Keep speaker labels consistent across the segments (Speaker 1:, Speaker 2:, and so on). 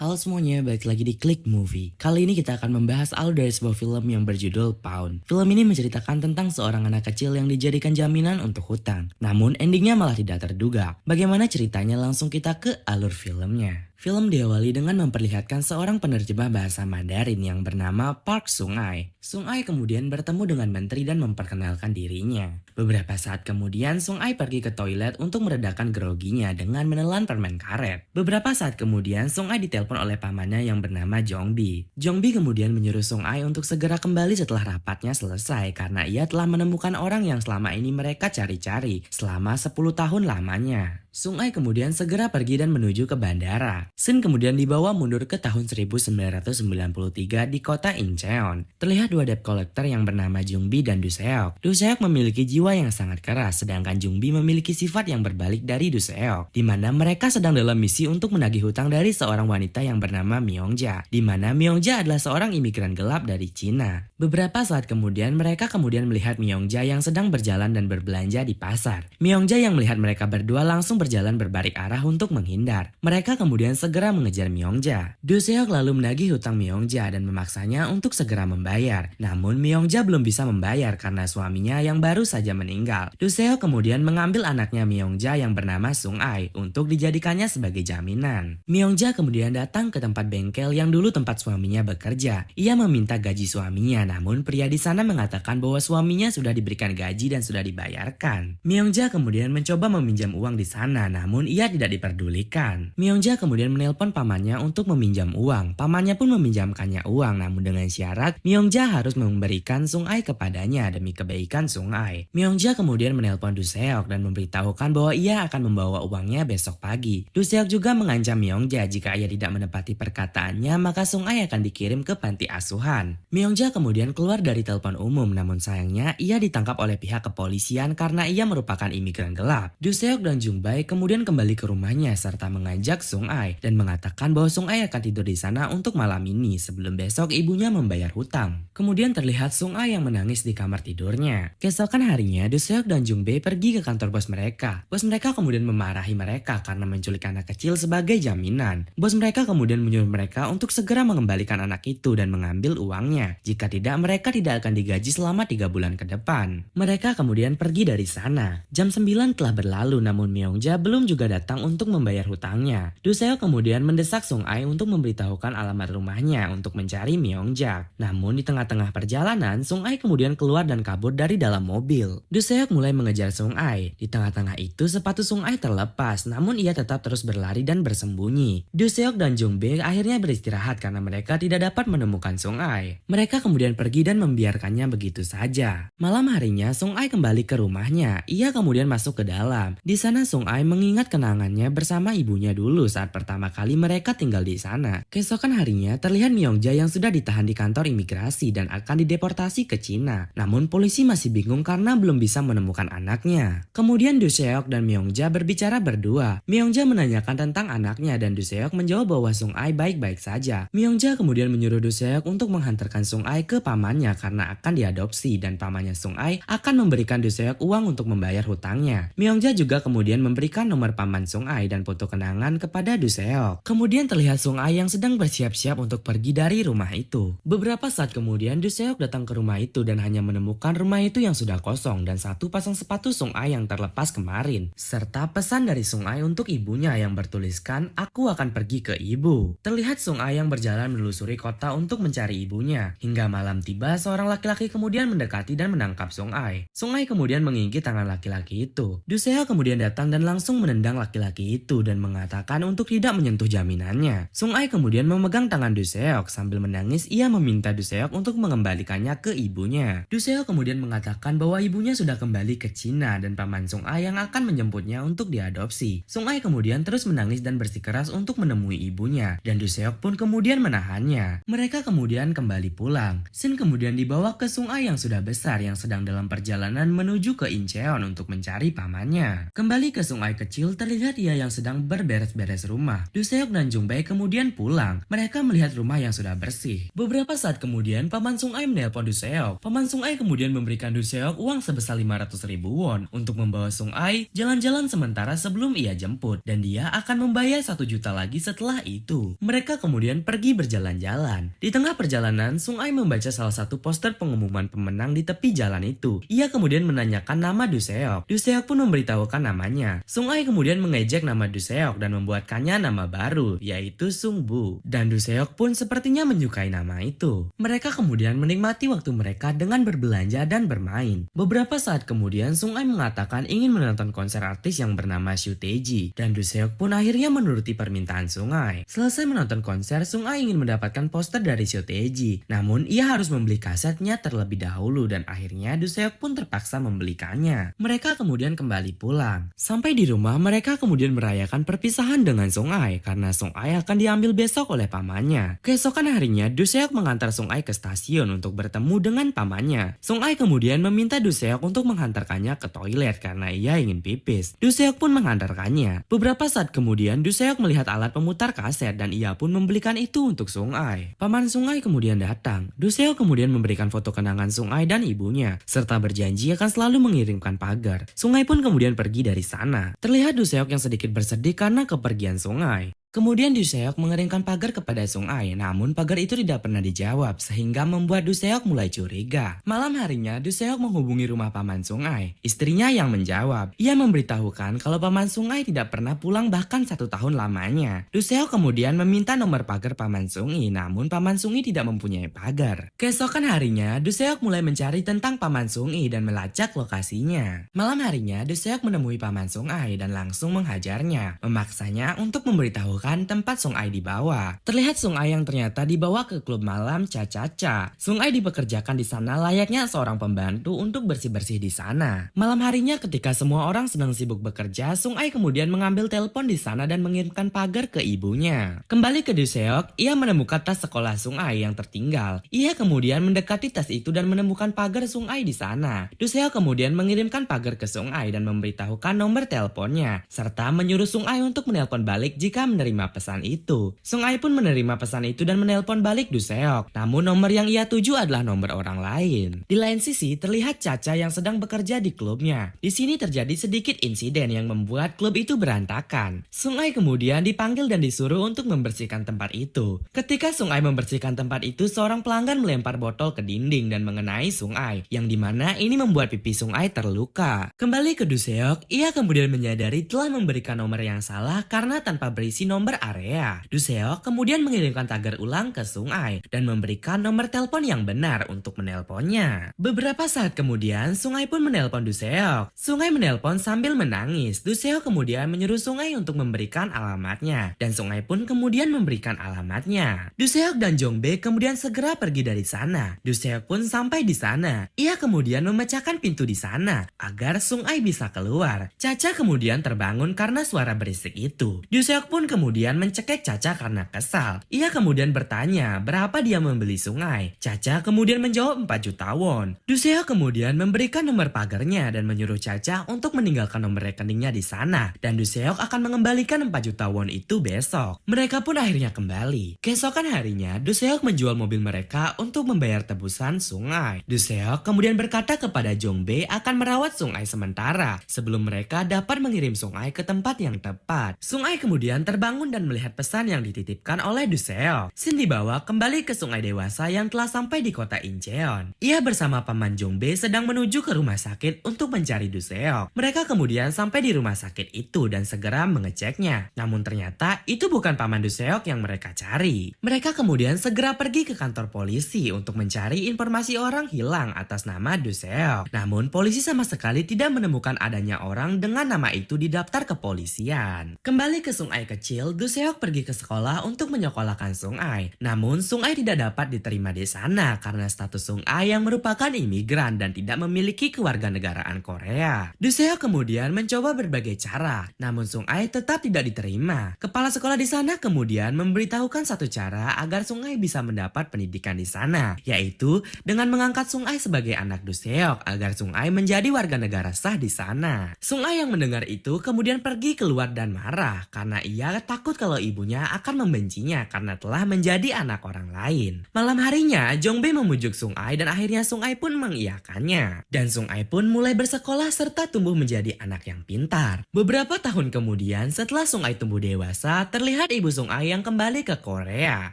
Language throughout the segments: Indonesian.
Speaker 1: Halo semuanya, balik lagi di Klik Movie. Kali ini kita akan membahas alur dari sebuah film yang berjudul Pound. Film ini menceritakan tentang seorang anak kecil yang dijadikan jaminan untuk hutang. Namun endingnya malah tidak terduga. Bagaimana ceritanya, langsung kita ke alur filmnya. Film diawali dengan memperlihatkan seorang penerjemah bahasa Mandarin yang bernama Park Sung-ai. Sung-ai kemudian bertemu dengan menteri dan memperkenalkan dirinya. Beberapa saat kemudian, Sung-ai pergi ke toilet untuk meredakan groginya dengan menelan permen karet. Beberapa saat kemudian, Sung-ai ditelepon oleh pamannya yang bernama Jongbi. Jongbi kemudian menyuruh Sung-ai untuk segera kembali setelah rapatnya selesai karena ia telah menemukan orang yang selama ini mereka cari-cari selama 10 tahun lamanya. Sung-ai kemudian segera pergi dan menuju ke bandara. Sin kemudian dibawa mundur ke tahun 1993 di kota Incheon. Terlihat dua debt collector yang bernama Jungbi dan Do Seok. Do Seok memiliki jiwa yang sangat keras, sedangkan Jungbi memiliki sifat yang berbalik dari Do Seok, di mana mereka sedang dalam misi untuk menagih hutang dari seorang wanita yang bernama Myongja, di mana Myongja adalah seorang imigran gelap dari Cina. Beberapa saat kemudian mereka melihat Myongja yang sedang berjalan dan berbelanja di pasar. Myongja yang melihat mereka berdua langsung berjalan berbalik arah untuk menghindar. Mereka kemudian segera mengejar Myongja. Do Seok lalu menagih hutang Myongja dan memaksanya untuk segera membayar. Namun Myongja belum bisa membayar karena suaminya yang baru saja meninggal. Do Seok kemudian mengambil anaknya Myongja yang bernama Sung-ai untuk dijadikannya sebagai jaminan. Myongja kemudian datang ke tempat bengkel yang dulu tempat suaminya bekerja. Ia meminta gaji suaminya, namun pria di sana mengatakan bahwa suaminya sudah diberikan gaji dan sudah dibayarkan. Myongja kemudian mencoba meminjam uang di sana, namun ia tidak diperdulikan. Myongja kemudian menelpon pamannya untuk meminjam uang. Pamannya pun meminjamkannya uang, namun dengan syarat Myongja harus memberikan Sung-ai kepadanya demi kebaikan Sung-ai. Myongja kemudian menelpon Do Seok dan memberitahukan bahwa ia akan membawa uangnya besok pagi. Do Seok juga mengancam Myongja jika ia tidak menepati perkataannya, maka Sung-ai akan dikirim ke panti asuhan. Myongja kemudian keluar dari telepon umum, namun sayangnya ia ditangkap oleh pihak kepolisian karena ia merupakan imigran gelap. Do Seok dan Jung-bae kemudian kembali ke rumahnya serta mengajak Sung-ai dan mengatakan bahwa Sung-ai akan tidur di sana untuk malam ini sebelum besok ibunya membayar hutang. Kemudian terlihat Sung-ai yang menangis di kamar tidurnya. Keesokan harinya, Do Seok dan Jung-bae pergi ke kantor bos mereka. Bos mereka kemudian memarahi mereka karena menculik anak kecil sebagai jaminan. Bos mereka kemudian menyuruh mereka untuk segera mengembalikan anak itu dan mengambil uangnya. Jika tidak, mereka tidak akan digaji selama 3 bulan ke depan. Mereka kemudian pergi dari sana. Jam 9 telah berlalu, namun Myongja belum juga datang untuk membayar hutangnya. Do Seok kemudian mendesak Sung-ai untuk memberitahukan alamat rumahnya untuk mencari Myongja. Namun di tengah-tengah perjalanan, Sung-ai kemudian keluar dan kabur dari dalam mobil. Do Seok mulai mengejar Sung-ai. Di tengah-tengah itu sepatu Sung-ai terlepas, namun ia tetap terus berlari dan bersembunyi. Do Seok dan Jung-bae akhirnya beristirahat karena mereka tidak dapat menemukan Sung-ai. Mereka kemudian pergi dan membiarkannya begitu saja. Malam harinya, Sung-ai kembali ke rumahnya. Ia kemudian masuk ke dalam. Di sana Sung-ai mengingat kenangannya bersama ibunya dulu saat pertama kali mereka tinggal di sana. Keesokan harinya terlihat Myongja yang sudah ditahan di kantor imigrasi dan akan dideportasi ke Cina. Namun polisi masih bingung karena belum bisa menemukan anaknya. Kemudian Do Seok dan Myongja berbicara berdua. Myongja menanyakan tentang anaknya dan Do Seok menjawab bahwa Sung-ai baik-baik saja. Myongja kemudian menyuruh Do Seok untuk menghantarkan Sung-ai ke pamannya karena akan diadopsi dan pamannya Sung-ai akan memberikan Do Seok uang untuk membayar hutangnya. Myongja juga kemudian memberikan nomor paman Sung-ai dan foto kenangan kepada Do Seok. Kemudian terlihat Sung-ai yang sedang bersiap-siap untuk pergi dari rumah itu. Beberapa saat kemudian Do Seok datang ke rumah itu dan hanya menemukan rumah itu yang sudah kosong dan satu pasang sepatu Sung-ai yang terlepas kemarin, serta pesan dari Sung-ai untuk ibunya yang bertuliskan, "Aku akan pergi ke ibu." Terlihat Sung-ai yang berjalan menelusuri kota untuk mencari ibunya. Hingga malam tiba, seorang laki-laki kemudian mendekati dan menangkap Sung-ai. Sung-ai kemudian menggigit tangan laki-laki itu. Do Seok kemudian datang dan langsung menendang laki-laki itu dan mengatakan untuk tidak menyentuh jaminannya. Sung-ai kemudian memegang tangan Do Seok sambil menangis. Ia meminta Do Seok untuk mengembalikannya ke ibunya. Do Seok kemudian mengatakan bahwa ibunya sudah kembali ke Cina dan paman Sung-ai yang akan menjemputnya untuk diadopsi. Sung-ai kemudian terus menangis dan bersikeras untuk menemui ibunya dan Do Seok pun kemudian menahannya. Mereka kemudian kembali pulang. Sin kemudian dibawa ke Sung-ai yang sudah besar yang sedang dalam perjalanan menuju ke Incheon untuk mencari pamannya. Kembali ke Sung-ai Ai kecil, terlihat ia yang sedang berberes-beres rumah. Du Seok dan Jung Bae kemudian pulang. Mereka melihat rumah yang sudah bersih. Beberapa saat kemudian, Paman Sung Ai menelpon Du Seok. Paman Sung Ai kemudian memberikan Du Seok uang sebesar 500.000 won untuk membawa Sung Ai jalan-jalan sementara sebelum ia jemput. Dan dia akan membayar 1 juta lagi setelah itu. Mereka kemudian pergi berjalan-jalan. Di tengah perjalanan, Sung Ai membaca salah satu poster pengumuman pemenang di tepi jalan itu. Ia kemudian menanyakan nama Du Seok. Du Seok pun memberitahukan namanya. Sung Ai kemudian mengejek nama Du Seok dan membuatkannya nama baru, yaitu Sung Bu. Dan Du Seok pun sepertinya menyukai nama itu. Mereka kemudian menikmati waktu mereka dengan berbelanja dan bermain. Beberapa saat kemudian, Sung Ai mengatakan ingin menonton konser artis yang bernama Shu Tae-ji. Dan Du Seok pun akhirnya menuruti permintaan Sung Ai. Selesai menonton konser, Sung Ai ingin mendapatkan poster dari Shu Tae-ji. Namun, ia harus membeli kasetnya terlebih dahulu dan akhirnya Du Seok pun terpaksa membelikannya. Mereka kemudian kembali pulang. Sampai di rumah, mereka kemudian merayakan perpisahan dengan Sung Ai karena Sung Ai akan diambil besok oleh pamannya. Keesokan harinya, Du Seok mengantar Sung Ai ke stasiun untuk bertemu dengan pamannya. Sung Ai kemudian meminta Du Seok untuk menghantarkannya ke toilet karena ia ingin pipis. Du Seok pun menghantarkannya. Beberapa saat kemudian, Du Seok melihat alat pemutar kaset dan ia pun membelikan itu untuk Sung Ai. Paman Sung Ai kemudian datang. Du Seok kemudian memberikan foto kenangan Sung Ai dan ibunya, serta berjanji akan selalu mengirimkan pagar. Sung Ai pun kemudian pergi dari sana. Terlihat Du Seok yang sedikit bersedih karena kepergian Sung Ai. Kemudian Du Seok mengeringkan pagar kepada Sung Ai, namun pagar itu tidak pernah dijawab sehingga membuat Du Seok mulai curiga. Malam harinya, Du Seok menghubungi rumah paman Sung Ai. Istrinya yang menjawab. Ia memberitahukan kalau paman Sung Ai tidak pernah pulang bahkan 1 tahun lamanya. Du Seok kemudian meminta nomor pagar paman Sung Ai, namun paman Sung Ai tidak mempunyai pagar. Keesokan harinya, Du Seok mulai mencari tentang paman Sung Ai dan melacak lokasinya. Malam harinya, Du Seok menemui paman Sung Ai dan langsung menghajarnya, memaksanya untuk memberitahu tempat Sung Ai dibawa. Terlihat Sung Ai yang ternyata dibawa ke klub malam Cha-Cha-Cha. Sung Ai dipekerjakan di sana layaknya seorang pembantu untuk bersih-bersih di sana. Malam harinya ketika semua orang sedang sibuk bekerja, Sung Ai kemudian mengambil telepon di sana dan mengirimkan pagar ke ibunya. Kembali ke Du Seok, ia menemukan tas sekolah Sung Ai yang tertinggal. Ia kemudian mendekati tas itu dan menemukan pagar Sung Ai di sana. Du Seok kemudian mengirimkan pagar ke Sung Ai dan memberitahukan nomor teleponnya, serta menyuruh Sung Ai untuk menelpon balik jika menerima pesan itu. Sung Ai pun menerima pesan itu dan menelpon balik Du Seok. Namun nomor yang ia tuju adalah nomor orang lain. Di lain sisi terlihat Cha-Cha yang sedang bekerja di klubnya. Di sini terjadi sedikit insiden yang membuat klub itu berantakan. Sung Ai kemudian dipanggil dan disuruh untuk membersihkan tempat itu. Ketika Sung Ai membersihkan tempat itu, seorang pelanggan melempar botol ke dinding dan mengenai Sung Ai, yang dimana ini membuat pipi Sung Ai terluka. Kembali ke Du Seok, ia kemudian menyadari telah memberikan nomor yang salah karena tanpa berisi nomor area. Du Seok kemudian mengirimkan tagar ulang ke Sung Ai dan memberikan nomor telepon yang benar untuk menelponnya. Beberapa saat kemudian, Sung Ai pun menelpon Du Seok. Sung Ai menelpon sambil menangis. Du Seok kemudian menyuruh Sung Ai untuk memberikan alamatnya, dan Sung Ai pun kemudian memberikan alamatnya. Du Seok dan Jong Bae kemudian segera pergi dari sana. Du Seok pun sampai di sana. Ia kemudian memecahkan pintu di sana agar Sung Ai bisa keluar. Cha-Cha kemudian terbangun karena suara berisik itu. Du Seok pun kemudian mencekik Cha-Cha karena kesal. Ia kemudian bertanya berapa dia membeli Sung Ai. Cha-Cha kemudian menjawab 4 juta won. Du Seok kemudian memberikan nomor pagarnya dan menyuruh Cha-Cha untuk meninggalkan nomor rekeningnya di sana. Dan Du Seok akan mengembalikan 4 juta won itu besok. Mereka pun akhirnya kembali. Keesokan harinya, Du Seok menjual mobil mereka untuk membayar tebusan Sung Ai. Du Seok kemudian berkata kepada Jong Bae akan merawat Sung Ai sementara sebelum mereka dapat mengirim Sung Ai ke tempat yang tepat. Sung Ai kemudian terbangun dan melihat pesan yang dititipkan oleh Du Seok. Shin dibawa kembali ke Sung Ai dewasa yang telah sampai di kota Incheon. Ia bersama paman Jong Bae sedang menuju ke rumah sakit untuk mencari Du Seok. Mereka kemudian sampai di rumah sakit itu dan segera mengeceknya. Namun ternyata itu bukan paman Du Seok yang mereka cari. Mereka kemudian segera pergi ke kantor polisi untuk mencari informasi orang hilang atas nama Du Seok. Namun polisi sama sekali tidak menemukan adanya orang dengan nama itu di daftar kepolisian. Kembali ke Sung Ai kecil, kecil, Du Seok pergi ke sekolah untuk menyekolahkan Sung Ai. Namun Sung Ai tidak dapat diterima di sana karena status Sung Ai yang merupakan imigran dan tidak memiliki kewarganegaraan Korea. Du Seok kemudian mencoba berbagai cara, namun Sung Ai tetap tidak diterima. Kepala sekolah di sana kemudian memberitahukan satu cara agar Sung Ai bisa mendapat pendidikan di sana, yaitu dengan mengangkat Sung Ai sebagai anak Du Seok agar Sung Ai menjadi warga negara sah di sana. Sung Ai yang mendengar itu kemudian pergi keluar dan marah karena ia takut kalau ibunya akan membencinya karena telah menjadi anak orang lain. Malam harinya, Jong Bae memujuk Sung Ai dan akhirnya Sung Ai pun mengiyakannya. Dan Sung Ai pun mulai bersekolah serta tumbuh menjadi anak yang pintar. Beberapa tahun kemudian setelah Sung Ai tumbuh dewasa, terlihat ibu Sung Ai yang kembali ke Korea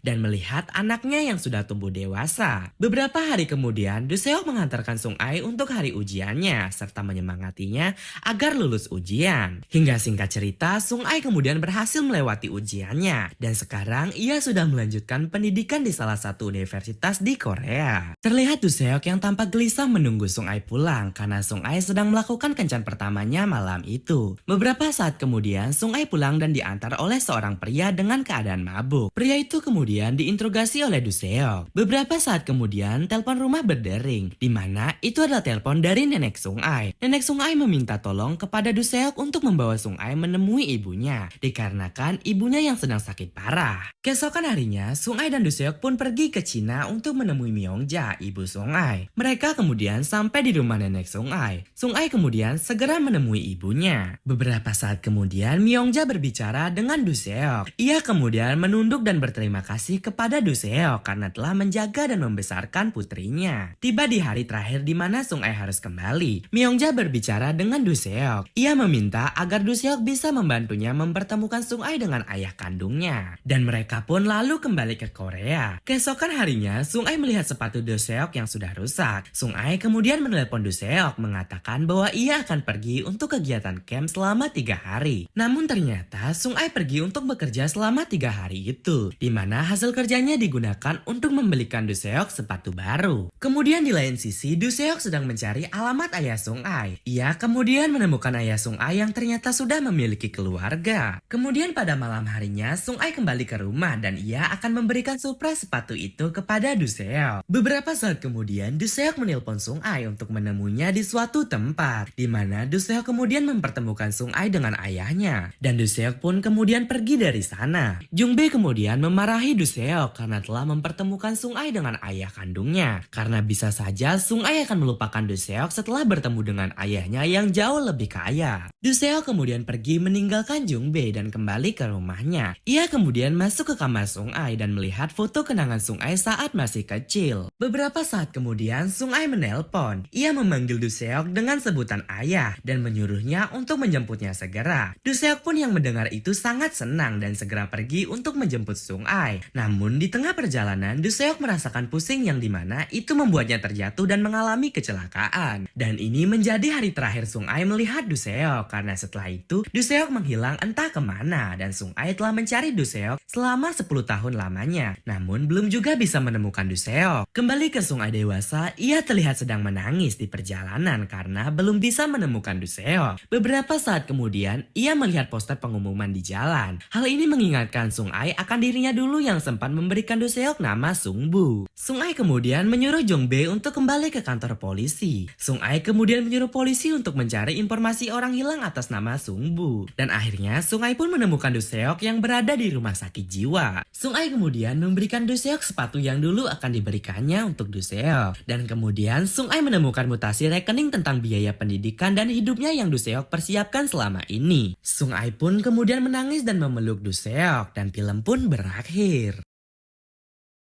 Speaker 1: dan melihat anaknya yang sudah tumbuh dewasa. Beberapa hari kemudian, Du Seok mengantarkan Sung Ai untuk hari ujiannya serta menyemangatinya agar lulus ujian. Hingga singkat cerita, Sung Ai kemudian berhasil melewati ujiannya dan sekarang ia sudah melanjutkan pendidikan di salah satu universitas di Korea. Terlihat Du Seok yang tampak gelisah menunggu Sung Ai pulang karena Sung Ai sedang melakukan kencan pertamanya malam itu. Beberapa saat kemudian, Sung Ai pulang dan diantar oleh seorang pria dengan keadaan mabuk. Pria itu kemudian diinterogasi oleh Du Seok. Beberapa saat kemudian, telepon rumah berdering, di mana itu adalah telepon dari nenek Sung Ai. Nenek Sung Ai meminta tolong kepada Du Seok untuk membawa Sung Ai menemui ibunya, dikarenakan ibunya yang sedang sakit parah. Keesokan harinya, Sung Ai dan Du Seok pun pergi ke Cina untuk menemui Myongja, ibu Sung Ai. Mereka kemudian sampai di rumah nenek Sung Ai. Sung Ai kemudian segera menemui ibunya. Beberapa saat kemudian, Myongja berbicara dengan Du Seok. Ia kemudian menunduk dan berterima kasih kepada Du Seok karena telah menjaga dan membesarkan putrinya. Tiba di hari terakhir di mana Sung Ai harus kembali, Myongja berbicara dengan Du Seok. Ia meminta agar Du Seok bisa membantunya mempertemukan Sung Ai dengan ayah kandungnya. Dan mereka pun lalu kembali ke Korea. Keesokan harinya, Sung Ai melihat sepatu Du Seok yang sudah rusak. Sung Ai kemudian menelepon Du Seok mengatakan bahwa ia akan pergi untuk kegiatan camp selama 3 hari. Namun ternyata Sung Ai pergi untuk bekerja selama 3 hari itu, di mana hasil kerjanya digunakan untuk membelikan Du Seok sepatu baru. Kemudian di lain sisi, Du Seok sedang mencari alamat ayah Sung Ai. Ia kemudian menemukan ayah Sung Ai yang ternyata sudah memiliki keluarga. Kemudian pada malam harinya, Sung Ai kembali ke rumah dan ia akan memberikan surprise sepatu itu kepada Du Seok. Beberapa saat kemudian, Du Seok menelpon Sung Ai untuk menemuinya di suatu tempat, di mana Du Seok kemudian mempertemukan Sung Ai dengan ayahnya. Dan Du Seok pun kemudian pergi dari sana. Jung Bae kemudian memarahi Du Seok karena telah mempertemukan Sung Ai dengan ayah kandungnya. Karena bisa saja Sung Ai akan melupakan Du Seok setelah bertemu dengan ayahnya yang jauh lebih kaya. Du Seok kemudian pergi meninggalkan Jung Bae dan kembali ke rumahnya. Ia kemudian masuk ke kamar Sung Ai dan melihat foto kenangan Sung Ai saat masih kecil. Beberapa saat kemudian Sung Ai menelpon. Ia memanggil Du Seok dengan sebutan ayah dan menyuruhnya untuk menjemputnya segera. Du Seok pun yang mendengar itu sangat senang dan segera pergi untuk menjemput Sung Ai. Namun di tengah perjalanan, Du Seok merasakan pusing yang dimana itu membuatnya terjatuh dan mengalami kecelakaan. Dan ini menjadi hari terakhir Sung Ai melihat Du Seok karena setelah itu Du Seok menghilang entah kemana dan Sung Ai telah mencari Du Seok selama 10 tahun lamanya. Namun belum juga bisa menemukan Du Seok. Kembali ke Sung Ai dewasa, ia terlihat sedang menangis di perjalanan karena belum bisa menemukan Du Seok. Beberapa saat kemudian, ia melihat poster pengumuman di jalan. Hal ini mengingatkan Sung Ai akan dirinya dulu yang sempat memberikan Du Seok nama Sung Bu. Sung Ai kemudian menyuruh Jong Bae untuk kembali ke kantor polisi. Sung Ai kemudian menyuruh polisi untuk mencari informasi orang hilang atas nama Sung Bu. Dan akhirnya Sung Ai pun menemukan Du Seok yang berada di rumah sakit jiwa. Sung Ai kemudian memberikan Du Seok sepatu yang dulu akan diberikannya untuk Du Seok. Dan kemudian Sung Ai menemukan mutasi rekening tentang biaya pendidikan dan hidupnya yang Du Seok persiapkan selama ini. Sung Ai pun kemudian menangis dan memeluk Du Seok dan film pun berakhir.